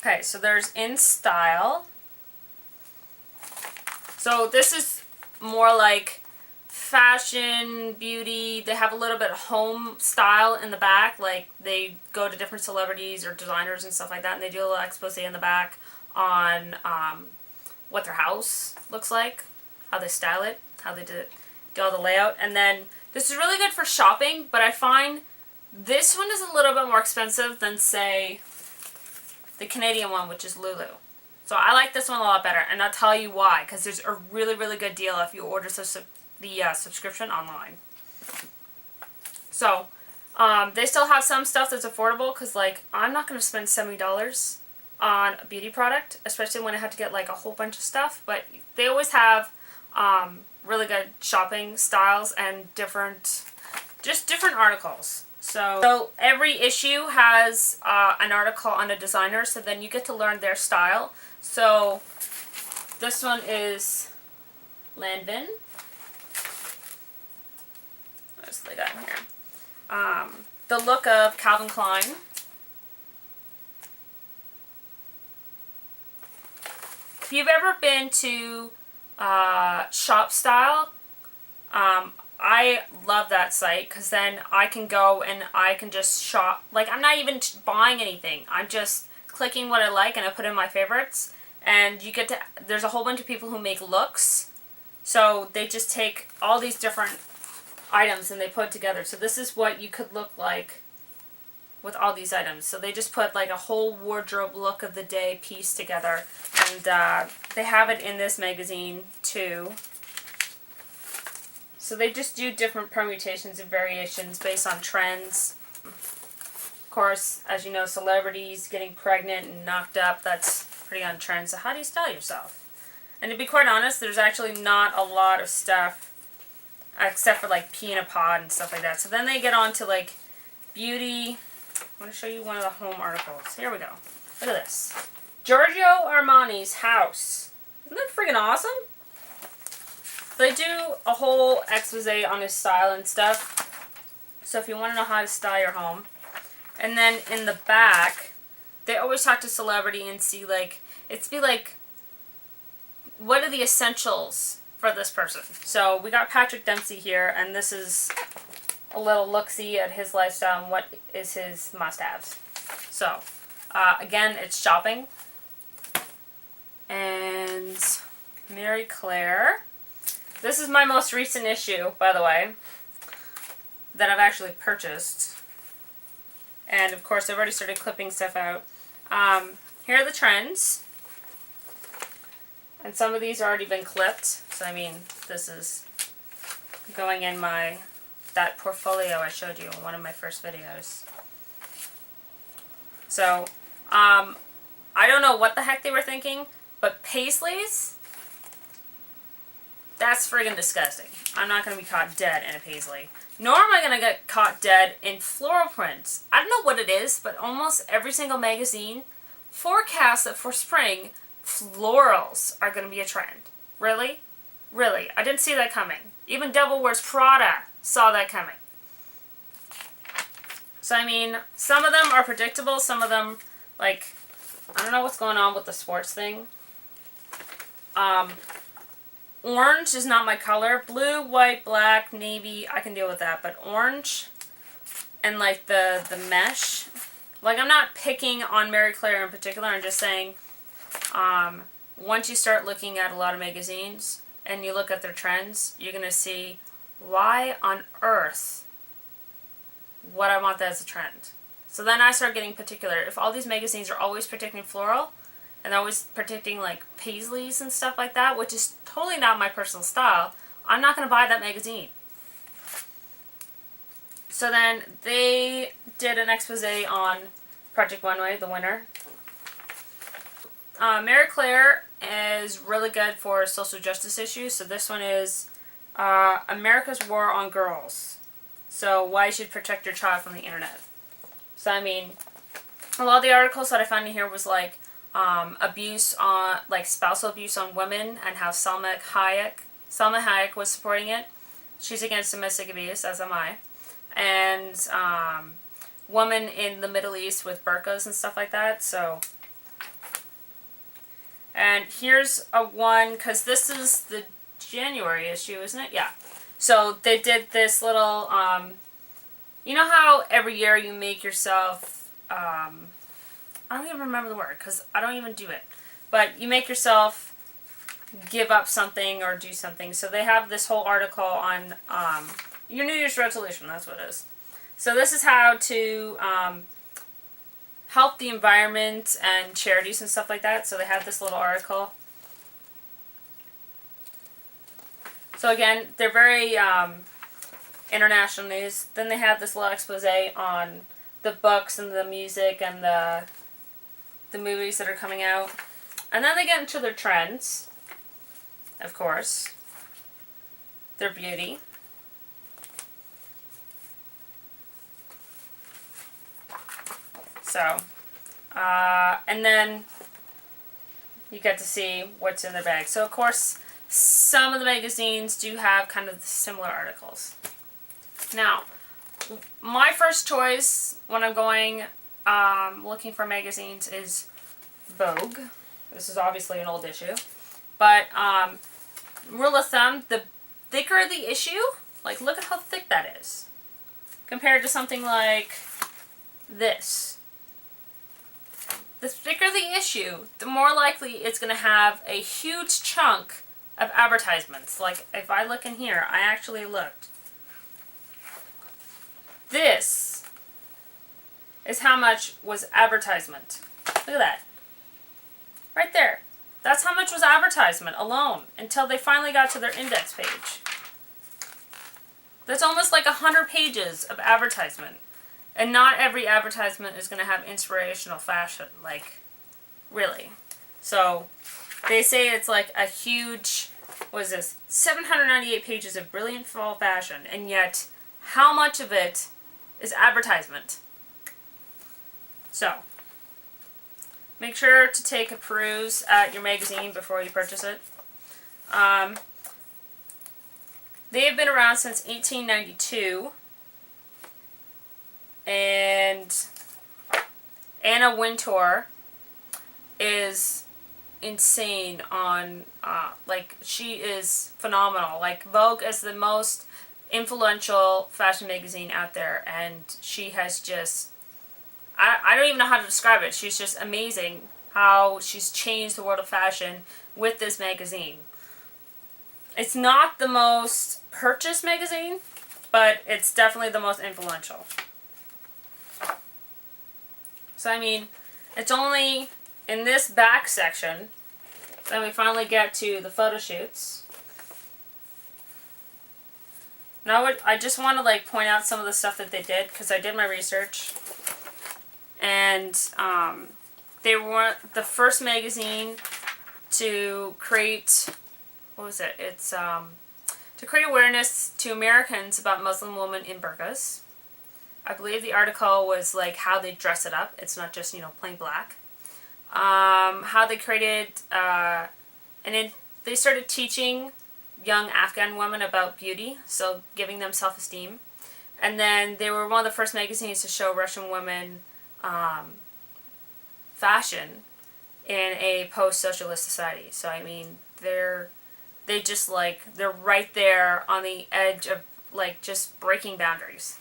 Okay, so there's In Style. So this is more like fashion, beauty. They have a little bit of home style in the back. Like they go to different celebrities or designers and stuff like that, and they do a little expose in the back on what their house looks like, how they style it, how they do all the layout. And then this is really good for shopping, but I find this one is a little bit more expensive than, say, the Canadian one, which is Lulu. So I like this one a lot better, and I'll tell you why, because there's a really, really good deal if you order the subscription online. So, they still have some stuff that's affordable, because, like, I'm not going to spend $70 on a beauty product, especially when I have to get, like, a whole bunch of stuff, but they always have really good shopping styles and different articles. So every issue has an article on a designer, so then you get to learn their style. So this one is Lanvin. What else they got in here? The Look of Calvin Klein. If you've ever been to Shop Style, I love that site, because then I can go and I can just shop. Like, I'm not even buying anything. I'm just clicking what I like and I put in my favorites. And you get to, there's a whole bunch of people who make looks. So they just take all these different items and they put it together. So this is what you could look like with all these items. So they just put like a whole wardrobe look of the day piece together. And they have it in this magazine too. So they just do different permutations and variations based on trends. Of course, as you know, celebrities getting pregnant and knocked up, that's pretty on trend. So how do you style yourself? And to be quite honest, there's actually not a lot of stuff except for like pea in a pod and stuff like that. So then they get on to like beauty. I want to show you one of the home articles. Here we go. Look at this. Giorgio Armani's house. Isn't that freaking awesome? They do a whole expose on his style and stuff. So if you want to know how to style your home. And then in the back, they always talk to celebrity and see like, what are the essentials for this person? So we got Patrick Dempsey here, and this is a little look-see at his lifestyle and what is his must-haves. So, again, it's shopping. And Mary Claire. This is my most recent issue, by the way, that I've actually purchased. And, of course, I've already started clipping stuff out. Here are the trends. And some of these have already been clipped. So, I mean, this is going in that portfolio I showed you in one of my first videos. So, I don't know what the heck they were thinking, but paisleys? That's friggin' disgusting. I'm not going to be caught dead in a paisley. Nor am I going to get caught dead in floral prints. I don't know what it is, but almost every single magazine forecasts that for spring, florals are going to be a trend. Really? Really? I didn't see that coming. Even Devil Wears Prada saw that coming. So, I mean, some of them are predictable. Some of them, like, I don't know what's going on with the sports thing. Orange is not my color. Blue, white, black, navy, I can deal with that. But orange and like the mesh, like I'm not picking on Mary Claire in particular. I'm just saying once you start looking at a lot of magazines and you look at their trends, you're going to see why on earth would I want that as a trend. So then I start getting particular. If all these magazines are always predicting floral, and they're always predicting like paisleys and stuff like that, which is totally not my personal style, I'm not going to buy that magazine. So then they did an expose on Project One Way, the winner. Mary Claire is really good for social justice issues. So this one is America's War on Girls. So why you should protect your child from the internet. So I mean, a lot of the articles that I found in here was like abuse on, like spousal abuse on women, and how Salma Hayek was supporting it. She's against domestic abuse, as am I. And women in the Middle East with burqas and stuff like that. So And here's a one, because this is the January issue, isn't it? Yeah. So they did this little, you know how every year you make yourself, I don't even remember the word, because I don't even do it. But you make yourself give up something or do something. So they have this whole article on your New Year's resolution, that's what it is. So this is how to help the environment and charities and stuff like that. So they have this little article. So again, they're very international news. Then they have this little expose on the books and the music and the movies that are coming out. And then they get into their trends, of course. Their beauty. So, and then you get to see what's in their bag. So, of course, some of the magazines do have kind of similar articles. Now, my first choice when I'm going looking for magazines is Vogue. This is obviously an old issue. But, rule of thumb, the thicker the issue, like look at how thick that is. Compared to something like this. The thicker the issue, the more likely it's going to have a huge chunk of advertisements. Like, if I look in here, I actually looked. This is how much was advertisement. Look at that. Right there. That's how much was advertisement alone until they finally got to their index page. That's almost like 100 pages of advertisement. And not every advertisement is going to have inspirational fashion. Like, really. So, they say it's like a huge, what is this, 798 pages of brilliant fall fashion. And yet, how much of it is advertisement? So, make sure to take a peruse at your magazine before you purchase it. They have been around since 1892. And Anna Wintour is insane on, like, she is phenomenal. Like, Vogue is the most influential fashion magazine out there, and she has just, I don't even know how to describe it. She's just amazing how she's changed the world of fashion with this magazine. It's not the most purchased magazine, but it's definitely the most influential. So, I mean, it's only in this back section that we finally get to the photo shoots. Now, I just want to, like, point out some of the stuff that they did, because I did my research. And they were the first magazine to create, what was it? It's to create awareness to Americans about Muslim women in burqas. I believe the article was like how they dress it up. It's not just, you know, plain black. How they created, and then they started teaching young Afghan women about beauty, so giving them self-esteem. And then they were one of the first magazines to show Russian women fashion in a post-socialist society. So, I mean, they're right there on the edge of, like, just breaking boundaries.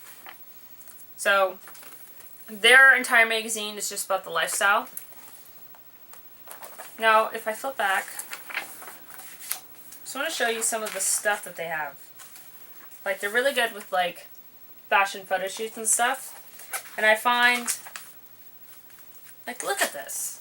So, their entire magazine is just about the lifestyle. Now, if I flip back, I just want to show you some of the stuff that they have. Like, they're really good with, like, fashion photo shoots and stuff. And I find, like, look at this.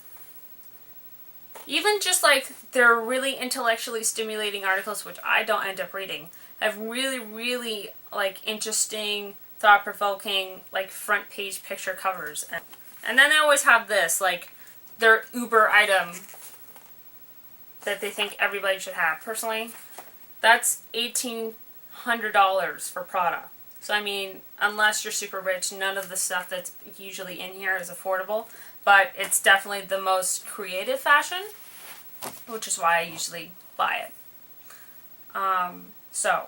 Even just, like, their really intellectually stimulating articles, which I don't end up reading, have really, really, like, interesting, thought-provoking, like, front page picture covers. And then they always have this, like, their Uber item that they think everybody should have. Personally, that's $1,800 for Prada. So, I mean, unless you're super rich, none of the stuff that's usually in here is affordable. But it's definitely the most creative fashion, which is why I usually buy it. So,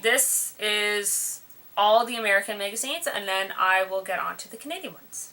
this is all the American magazines, and then I will get on to the Canadian ones.